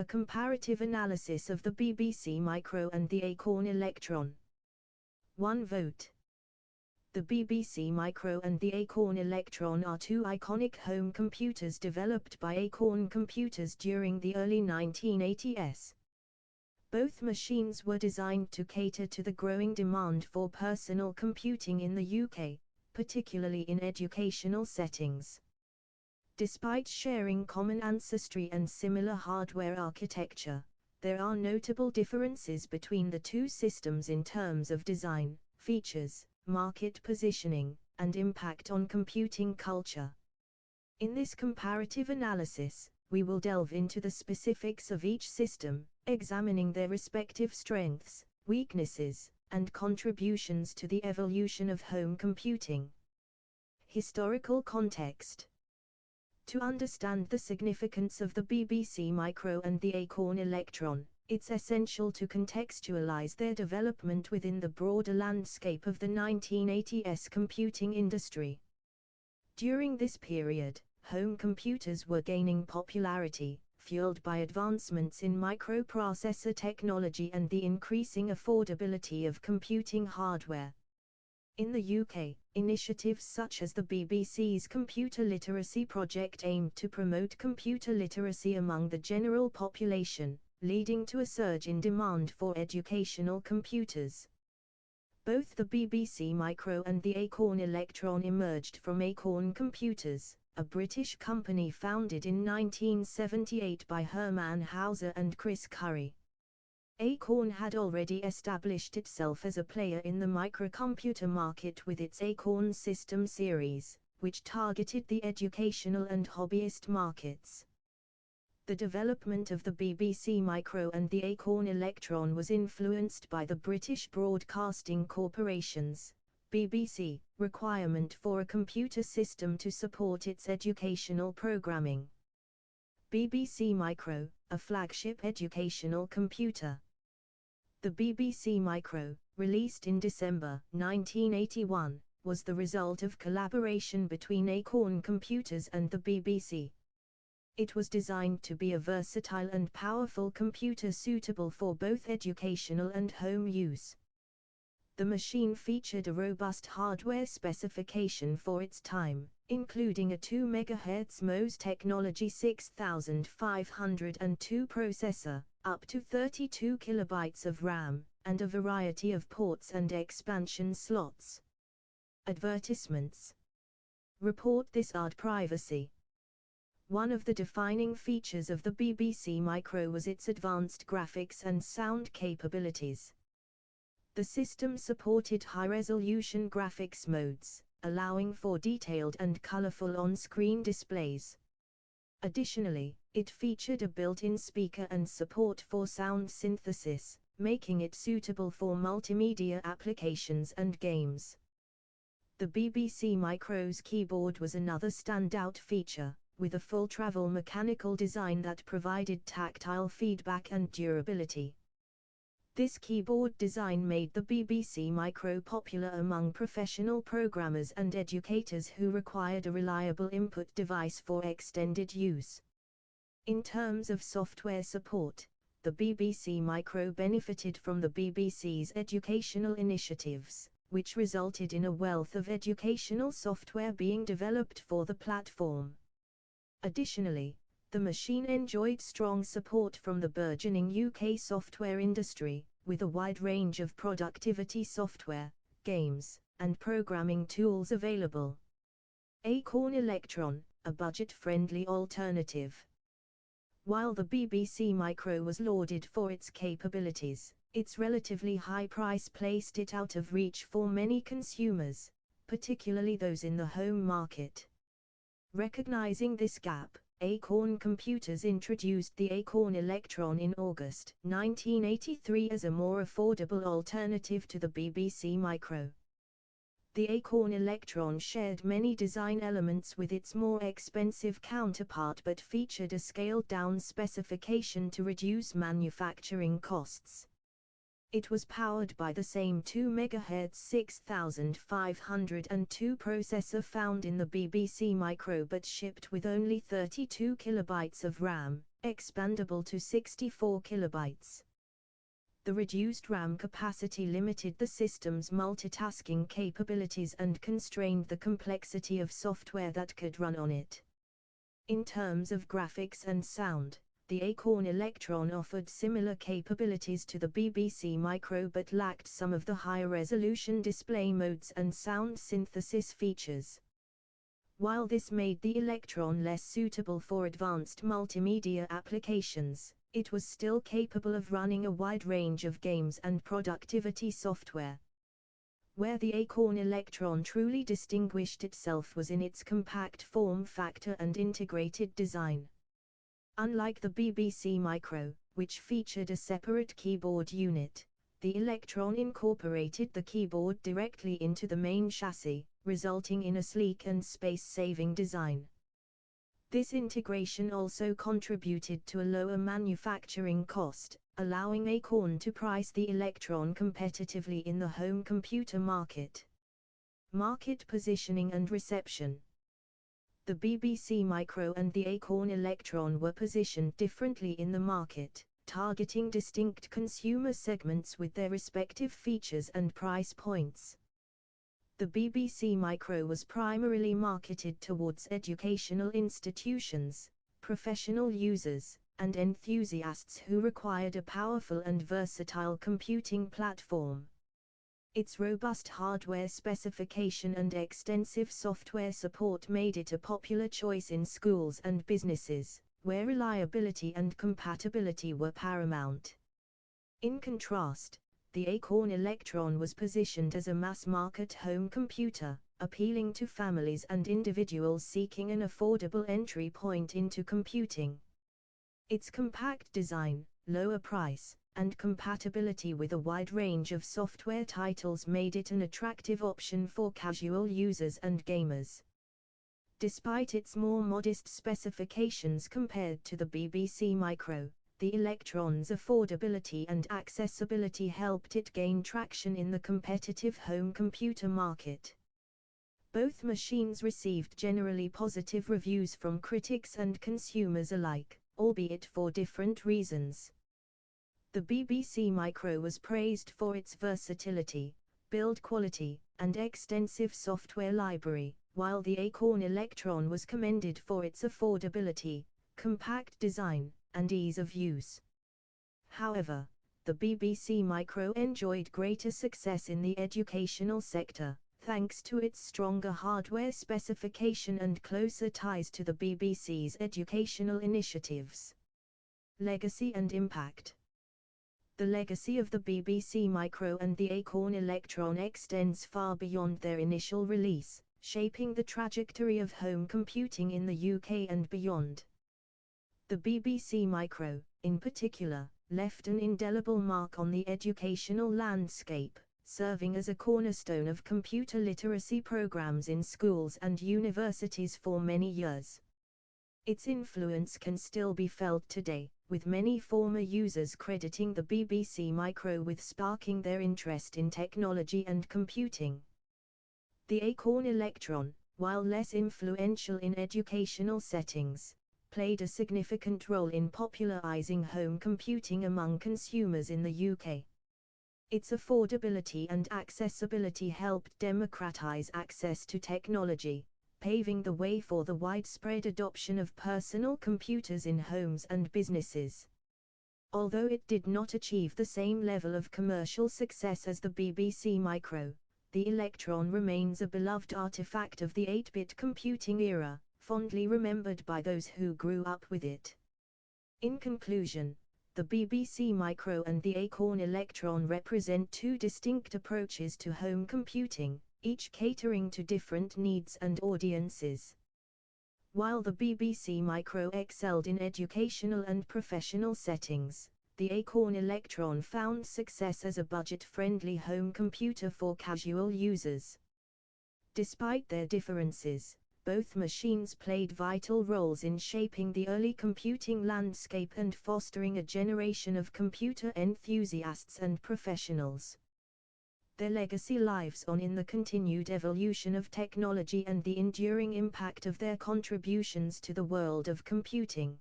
A comparative analysis of the BBC Micro and the Acorn Electron. 1 vote. The BBC Micro and the Acorn Electron are two iconic home computers developed by Acorn Computers during the early 1980s. Both machines were designed to cater to the growing demand for personal computing in the UK, particularly in educational settings. Despite sharing common ancestry and similar hardware architecture, there are notable differences between the two systems in terms of design, features, market positioning, and impact on computing culture. In this comparative analysis, we will delve into the specifics of each system, examining their respective strengths, weaknesses, and contributions to the evolution of home computing. Historical context. To understand the significance of the BBC Micro and the Acorn Electron, it's essential to contextualize their development within the broader landscape of the 1980s computing industry. During this period, home computers were gaining popularity, fueled by advancements in microprocessor technology and the increasing affordability of computing hardware. In the UK, initiatives such as the BBC's Computer Literacy Project aimed to promote computer literacy among the general population, leading to a surge in demand for educational computers. Both the BBC Micro and the Acorn Electron emerged from Acorn Computers, a British company founded in 1978 by Herman Hauser and Chris Curry. Acorn had already established itself as a player in the microcomputer market with its Acorn System series, which targeted the educational and hobbyist markets. The development of the BBC Micro and the Acorn Electron was influenced by the British Broadcasting Corporation's BBC requirement for a computer system to support its educational programming. BBC Micro, a flagship educational computer. The BBC Micro, released in December 1981, was the result of collaboration between Acorn Computers and the BBC. It was designed to be a versatile and powerful computer suitable for both educational and home use. The machine featured a robust hardware specification for its time, including a 2 MHz MOS technology 6502 processor, up to 32 KB of RAM, and a variety of ports and expansion slots. Advertisements. Report this ad privacy. One of the defining features of the BBC Micro was its advanced graphics and sound capabilities. The system supported high-resolution graphics modes, allowing for detailed and colorful on-screen displays. Additionally, it featured a built-in speaker and support for sound synthesis, making it suitable for multimedia applications and games. The BBC Micro's keyboard was another standout feature, with a full travel mechanical design that provided tactile feedback and durability. This keyboard design made the BBC Micro popular among professional programmers and educators who required a reliable input device for extended use. In terms of software support, the BBC Micro benefited from the BBC's educational initiatives, which resulted in a wealth of educational software being developed for the platform. Additionally, the machine enjoyed strong support from the burgeoning UK software industry, with a wide range of productivity software, games, and programming tools available. Acorn Electron, a budget-friendly alternative. While the BBC Micro was lauded for its capabilities, its relatively high price placed it out of reach for many consumers, particularly those in the home market. Recognizing this gap, Acorn Computers introduced the Acorn Electron in August 1983 as a more affordable alternative to the BBC Micro. The Acorn Electron shared many design elements with its more expensive counterpart but featured a scaled-down specification to reduce manufacturing costs. It was powered by the same 2 MHz 6502 processor found in the BBC Micro but shipped with only 32 KB of RAM, expandable to 64 kilobytes. The reduced RAM capacity limited the system's multitasking capabilities and constrained the complexity of software that could run on it. In terms of graphics and sound, the Acorn Electron offered similar capabilities to the BBC Micro but lacked some of the higher-resolution display modes and sound synthesis features. While this made the Electron less suitable for advanced multimedia applications, it was still capable of running a wide range of games and productivity software. Where the Acorn Electron truly distinguished itself was in its compact form factor and integrated design. Unlike the BBC Micro, which featured a separate keyboard unit, the Electron incorporated the keyboard directly into the main chassis, resulting in a sleek and space-saving design. This integration also contributed to a lower manufacturing cost, allowing Acorn to price the Electron competitively in the home computer market. Market positioning and reception. The BBC Micro and the Acorn Electron were positioned differently in the market, targeting distinct consumer segments with their respective features and price points. The BBC Micro was primarily marketed towards educational institutions, professional users, and enthusiasts who required a powerful and versatile computing platform. Its robust hardware specification and extensive software support made it a popular choice in schools and businesses, where reliability and compatibility were paramount. In contrast, the Acorn Electron was positioned as a mass-market home computer, appealing to families and individuals seeking an affordable entry point into computing. Its compact design, lower price, and compatibility with a wide range of software titles made it an attractive option for casual users and gamers. Despite its more modest specifications compared to the BBC Micro, the Electron's affordability and accessibility helped it gain traction in the competitive home computer market. Both machines received generally positive reviews from critics and consumers alike, albeit for different reasons. The BBC Micro was praised for its versatility, build quality, and extensive software library, while the Acorn Electron was commended for its affordability, compact design, and ease of use. However, the BBC Micro enjoyed greater success in the educational sector, thanks to its stronger hardware specification and closer ties to the BBC's educational initiatives. Legacy and impact. The legacy of the BBC Micro and the Acorn Electron extends far beyond their initial release, shaping the trajectory of home computing in the UK and beyond. The BBC Micro, in particular, left an indelible mark on the educational landscape, serving as a cornerstone of computer literacy programs in schools and universities for many years. Its influence can still be felt today, with many former users crediting the BBC Micro with sparking their interest in technology and computing. The Acorn Electron, while less influential in educational settings, played a significant role in popularizing home computing among consumers in the UK. Its affordability and accessibility helped democratize access to technology, paving the way for the widespread adoption of personal computers in homes and businesses. Although it did not achieve the same level of commercial success as the BBC Micro, the Electron remains a beloved artifact of the 8-bit computing era, fondly remembered by those who grew up with it. In conclusion, the BBC Micro and the Acorn Electron represent two distinct approaches to home computing, each catering to different needs and audiences. While the BBC Micro excelled in educational and professional settings, the Acorn Electron found success as a budget-friendly home computer for casual users. Despite their differences, both machines played vital roles in shaping the early computing landscape and fostering a generation of computer enthusiasts and professionals. Their legacy lives on in the continued evolution of technology and the enduring impact of their contributions to the world of computing.